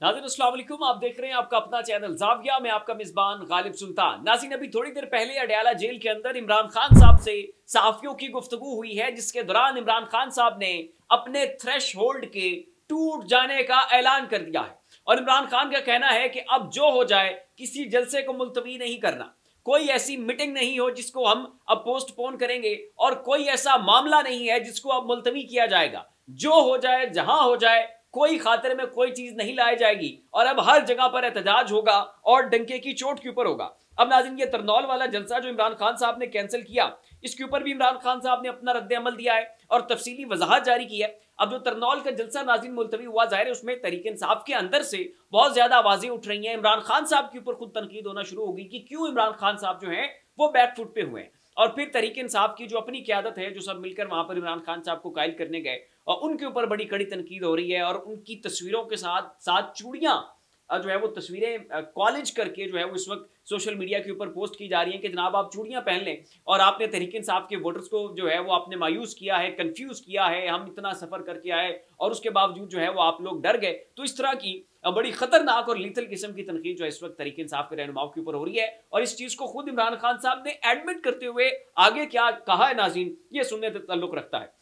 नाज़रीन अस्सलाम वालेकुम, आप देख रहे हैं आपका अपना चैनल ज़ाविया में आपका मिज़बान गालिब सुल्तान। नाज़रीन अभी थोड़ी देर पहले अडयाला जेल के अंदर इमरान खान साहब से सहाफ़ियों की गुफ्तगू हुई है, जिसके दौरान इमरान खान साहब ने अपने थ्रेश होल्ड के टूट जाने का ऐलान कर दिया है। और इमरान खान का कहना है कि अब जो हो जाए किसी जलसे को मुलतवी नहीं करना, कोई ऐसी मीटिंग नहीं हो जिसको हम अब पोस्टपोन करेंगे और कोई ऐसा मामला नहीं है जिसको अब मुलतवी किया जाएगा। जो हो जाए जहां हो जाए, कोई खातिर में कोई चीज नहीं लाई जाएगी और अब हर जगह पर एहतजाज होगा और डंके की चोट के ऊपर होगा। अब नाज़रीन ये तरनौल वाला जलसा जो इमरान खान साहब ने कैंसिल किया, इसके ऊपर भी इमरान खान साहब ने अपना रद्द अमल दिया है और तफसीली वजाहत जारी की है। अब जो तरनौल का जलसा नाज़रीन मुलतवी हुआ, जाहिर है उसमें तहरीक इंसाफ के अंदर से बहुत ज्यादा आवाजें उठ रही हैं। इमरान खान साहब के ऊपर खुद तनकीद होना शुरू होगी कि क्यों इमरान खान साहब जो है वो बैकफुट पे हुए हैं। और फिर तहरीक इंसाफ की जो अपनी क्यादत है, जो सब मिलकर वहां पर इमरान खान साहब को कायल करने गए, और उनके ऊपर बड़ी कड़ी तनकीद हो रही है। और उनकी तस्वीरों के साथ साथ चूड़ियां जो है वो तस्वीरें कॉलेज करके जो है वो इस वक्त सोशल मीडिया के ऊपर पोस्ट की जा रही हैं कि जनाब आप चूड़ियां पहन लें और आपने तहरीक इंसाफ के वोटर्स को जो है वो आपने मायूस किया है, कंफ्यूज किया है, हम इतना सफर करके आए और उसके बावजूद जो है वो आप लोग डर गए। तो इस तरह की बड़ी खतरनाक और लीथल किस्म की तनकीद जो है इस वक्त तहरीक इंसाफ के रहनुमाओं के ऊपर हो रही है। और इस चीज को खुद इमरान खान साहब ने एडमिट करते हुए आगे क्या कहा है नाज़रीन, ये सुनने से ताल्लुक रखता है।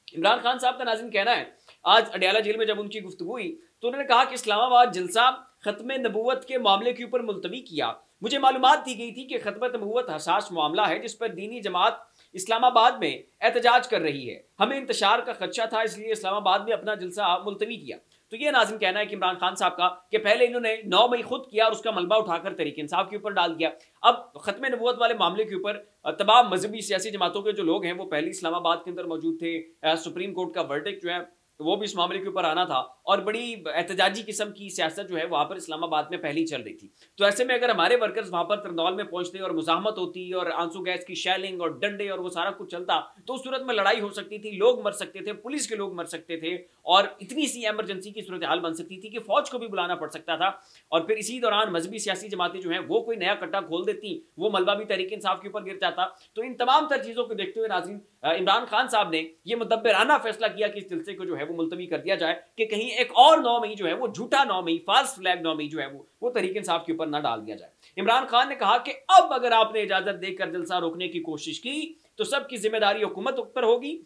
इमरान खान साहब का नाज़रीन कहना है, आज अडयाला जेल में जब उनकी गुफ्तगू हुई तो उन्होंने कहा कि इस्लामाबाद जलसा खत्म नबूवत के मामले के ऊपर मुलतवी किया। मुझे मालूमात दी गई थी कि खत्म नबूवत हसास मामला है जिस पर दीनी जमात इस्लामाबाद में एहतजाज कर रही है। हमें इंतशार का खदशा था, इसलिए इस्लामाबाद में अपना जलसा मुलतवी किया। तो ये नाज़रीन कहना है कि इमरान खान साहब का कि पहले इन्होंने 9 मई खुद किया और उसका मलबा उठाकर तहरीक इंसाफ के ऊपर डाल दिया। अब खत्म नबूवत वाले मामले के ऊपर तमाम मजहबी सियासी जमातों के जो लोग हैं वो पहले इस्लामाबाद के अंदर मौजूद थे। सुप्रीम कोर्ट का वर्डिक्ट जो है वो भी इस मामले के ऊपर आना था और बड़ी एहतजाजी किस्म की सियासत जो है वहां पर इस्लामाबाद में पहले ही चल रही थी। तो ऐसे में अगर हमारे वर्कर्स वहां पर तरनौल में पहुंचते और मुजाहमत होती और आंसू गैस की शैलिंग और डंडे और वो सारा कुछ चलता, तो उस सूरत में लड़ाई हो सकती थी, लोग मर सकते थे, पुलिस के लोग मर सकते थे और इतनी सी एमरजेंसी की सूरत हाल बन सकती थी कि फौज को भी बुलाना पड़ सकता था। और फिर इसी दौरान मजहबी सियासी जमातें जो है वो कोई नया कट्टा खोल देती, वो मलबा भी तहरीक इंसाफ के ऊपर गिर जाता। तो इन तमाम तर चीजों को देखते हुए नाज़रीन इमरान खान साहब ने यह मुदब्बिराना फैसला किया कि इस जलसे को जो है वो मुलतवी कर दिया जाए कि कहीं एक और 9 मई जो है वो झूठा 9 मई, फाल्स फ्लैग 9 मई जो है वो तहरीक इंसाफ के ऊपर ना डाल दिया जाए। इमरान खान ने कहा कि अब अगर आपने इजाजत देकर जलसा रोकने की कोशिश की तो सबकी जिम्मेदारी हुकूमत पर होगी।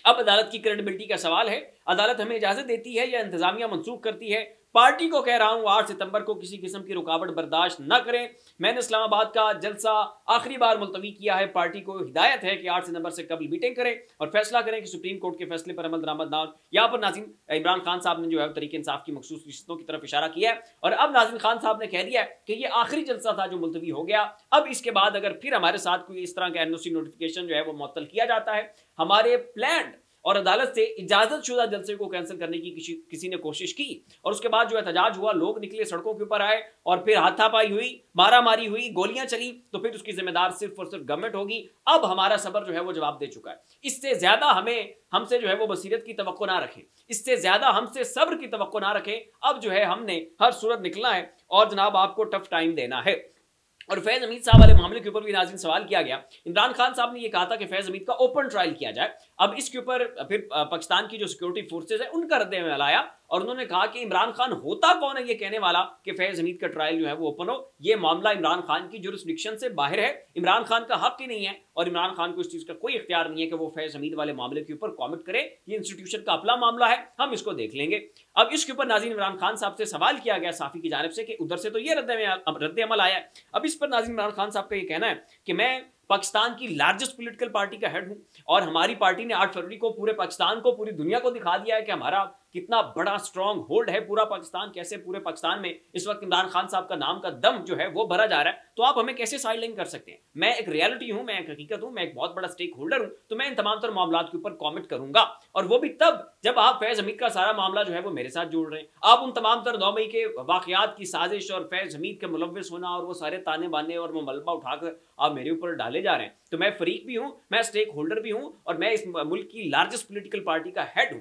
अब अदालत की क्रेडिबिलिटी का सवाल है, अदालत हमें इजाजत देती है या इंतजामिया मंसूख करती है। पार्टी को कह रहा हूं 8 सितंबर को किसी किस्म की रुकावट बर्दाश्त न करें। मैंने इस्लामाबाद का जलसा आखिरी बार मुलतवी किया है। पार्टी को हिदायत है कि 8 सितंबर से कबल मीटिंग करें और फैसला करें कि सुप्रीम कोर्ट के फैसले पर अमल दरामद ना हो। यहाँ पर नाज़रीन इमरान खान साहब ने जो है तहरीक इंसाफ की मखसूस रिश्तों की तरफ इशारा किया है और अब नाज़रीन खान साहब ने कह दिया है कि ये आखिरी जलसा था जो मुलतवी हो गया। अब इसके बाद अगर फिर हमारे साथ कोई इस तरह का एनओसी नोटिफिकेशन जो है वो मुअत्तल किया जाता है, हमारे प्लान और अदालत से इजाजत शुदा जलसे को कैंसिल करने की किसी ने कोशिश की और उसके बाद जो एहतजाज हुआ, लोग निकले सड़कों के ऊपर आए और फिर हाथापाई हुई, मारामारी हुई, गोलियां चली, तो फिर उसकी जिम्मेदार सिर्फ और सिर्फ गवर्नमेंट होगी। अब हमारा सबर जो है वो जवाब दे चुका है। इससे ज्यादा हमसे जो है वो बसीरत की तवक्को ना रखें, इससे ज्यादा हमसे सब्र की तवक्को ना रखें। अब जो है हमने हर सूरत निकलना है और जनाब आपको टफ टाइम देना है। और फैज हमीद साहब वाले मामले के ऊपर भी नाज़रीन सवाल किया गया। इमरान खान साहब ने यह कहा था कि फैज हमीद का ओपन ट्रायल किया जाए। अब इसके ऊपर फिर पाकिस्तान की जो सिक्योरिटी फोर्सेज है उनका रद्द अमल आया और उन्होंने कहा कि इमरान खान होता कौन है ये कहने वाला कि फैज हमीद का ट्रायल जो है वो ओपन हो। ये मामला इमरान खान की जुरिस्डिक्शन से बाहर है, इमरान खान का हक ही नहीं है और इमरान खान को इस चीज का कोई इख्तियार नहीं है कि वो फैज हमीद वाले मामले के ऊपर कॉमेंट करे। ये इंस्टीट्यूशन का अपना मामला है, हम इसको देख लेंगे। अब इसके ऊपर नाज़रीन इमरान खान साहब से सवाल किया गया साफी की जानिब से कि उधर से तो ये रद्द अमल आया है। अब इस पर नाज़रीन इमरान खान साहब का ये कहना है कि मैं पाकिस्तान की लार्जेस्ट पॉलिटिकल पार्टी का हेड हूं और हमारी पार्टी ने 8 फरवरी को पूरे पाकिस्तान को, पूरी दुनिया को दिखा दिया है कि हमारा कितना बड़ा स्ट्रॉन्ग होल्ड है। पूरा पाकिस्तान कैसे, पूरे पाकिस्तान में इस वक्त इमरान खान साहब का नाम का दम जो है वो भरा जा रहा है, तो आप हमें कैसे साइडलाइन कर सकते हैं। मैं एक रियलिटी हूं, मैं एक हकीकत हूं, मैं एक बहुत बड़ा स्टेक होल्डर हूं, तो मैं इन तमाम तर मामलात के ऊपर कॉमेंट करूंगा और वो भी तब जब आप फैज हमीद का सारा मामला जो है वो मेरे साथ जोड़ रहे हैं। आप उन तमाम तर 9 मई के वाकयात की साजिश और फैज हमीद के मुलव्विस होना और वो सारे ताने बाने और वो मलबा उठाकर आप मेरे ऊपर डाले जा रहे हैं, तो मैं फरीक भी हूं, मैं स्टेक होल्डर भी हूं और मैं इस मुल्क की लार्जेस्ट पॉलिटिकल पार्टी का हेड हूं।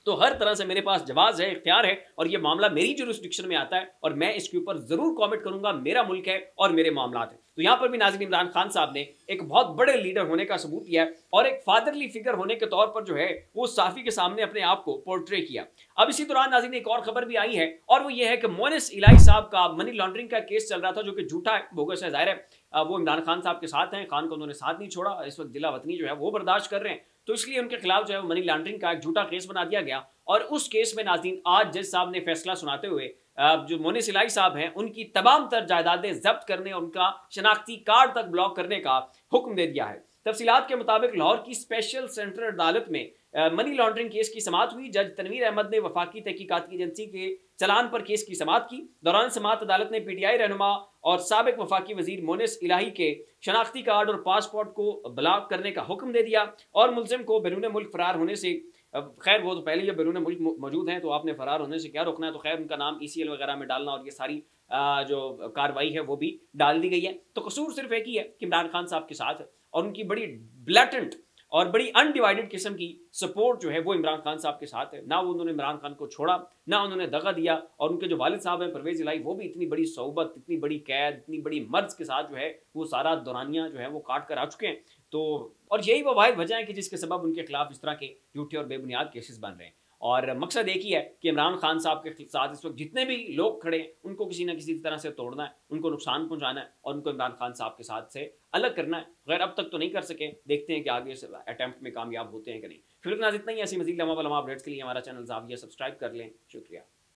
तो हर तरह से मेरे पास जवाज है, इख्तियार है और ये मामला मेरी जुरिस्डिक्शन में आता है और मैं इसके ऊपर जरूर कमेंट करूंगा। मेरा मुल्क है और मेरे मामलात हैं। तो यहां पर भी नाज़रीन इमरान खान साहब ने एक बहुत बड़े लीडर होने का सबूत दिया है और एक फादरली फिगर होने के तौर पर जो है वो साफी के सामने अपने आप को पोर्ट्रे किया। अब इसी दौरान नाज़रीन एक और खबर भी आई है और वो ये है कि मोनिस इलाही साहब का मनी लॉन्ड्रिंग का केस चल रहा था जो कि झूठा है, बोगस है। जाहिर है वो इमरान खान साहब के साथ हैं, खान को उन्होंने साथ नहीं छोड़ा, इस वक्त जिला वतनी जो है वो बर्दाश्त कर रहे हैं, तो इसलिए उनके खिलाफ जो है मनी लॉन्ड्रिंग का एक झूठा केस बना दिया गया। और उस केस में नाज़रीन आज जज साहब ने फैसला सुनाते हुए जो मोनिस इलाही साहब हैं उनकी तमाम तर जायदादें जब्त करने और उनका शनाख्ती कार्ड तक ब्लॉक करने का हुक्म दे दिया है। तफसीलात के मुताबिक लाहौर की स्पेशल सेंट्रल अदालत में मनी लॉन्ड्रिंग केस की समाअत हुई। जज तनवीर अहमद ने वफाकी तहकीकाती एजेंसी के चलान पर केस की समाअत की। दौरान समाअत अदालत ने पीटीआई रहनुमा और साबिक वफाकी वजीर मोनिस इलाही के शनाख्ती कार्ड और पासपोर्ट को ब्लॉक करने का हुक्म दे दिया और मुलजिम को बैरून मुल्क फरार होने से, खैर वो तो पहले ही बैरून मुल्क मौजूद हैं तो आपने फरार होने से क्या रोकना है, तो खैर उनका नाम ECL वगैरह में डालना और ये सारी जो कार्रवाई है वो भी डाल दी गई है। तो कसूर सिर्फ एक ही है कि इमरान खान साहब के साथ है और उनकी बड़ी ब्लैटेंट और बड़ी अनडिवाइडेड किस्म की सपोर्ट जो है वो इमरान खान साहब के साथ है। ना वो उन्होंने इमरान खान को छोड़ा, ना उन्होंने दगा दिया और उनके जो वालिद साहब हैं परवेज इलाही, वो भी इतनी बड़ी सोहबत, इतनी बड़ी कैद, इतनी बड़ी मर्ज के साथ जो है वो सारा दौरानिया जो है वो काट कर आ चुके हैं। तो और यही वो वाहिद वजह है कि जिसके सबब उनके खिलाफ इस तरह के झूठे और बेबुनियाद केसेस बन रहे हैं। और मकसद एक ही है कि इमरान खान साहब के साथ इस वक्त जितने भी लोग खड़े हैं उनको किसी ना किसी तरह से तोड़ना है, उनको नुकसान पहुंचाना है और उनको इमरान खान साहब के साथ से अलग करना है। गैर अब तक तो नहीं कर सके, देखते हैं कि आगे इस अटेम्प्ट में कामयाब होते हैं कि नहीं। फिर इतना ही, ऐसी मजीद लम्हा अपडेट्स के लिए हमारा चैनल ज़ाविया सब्सक्राइब कर लें। शुक्रिया।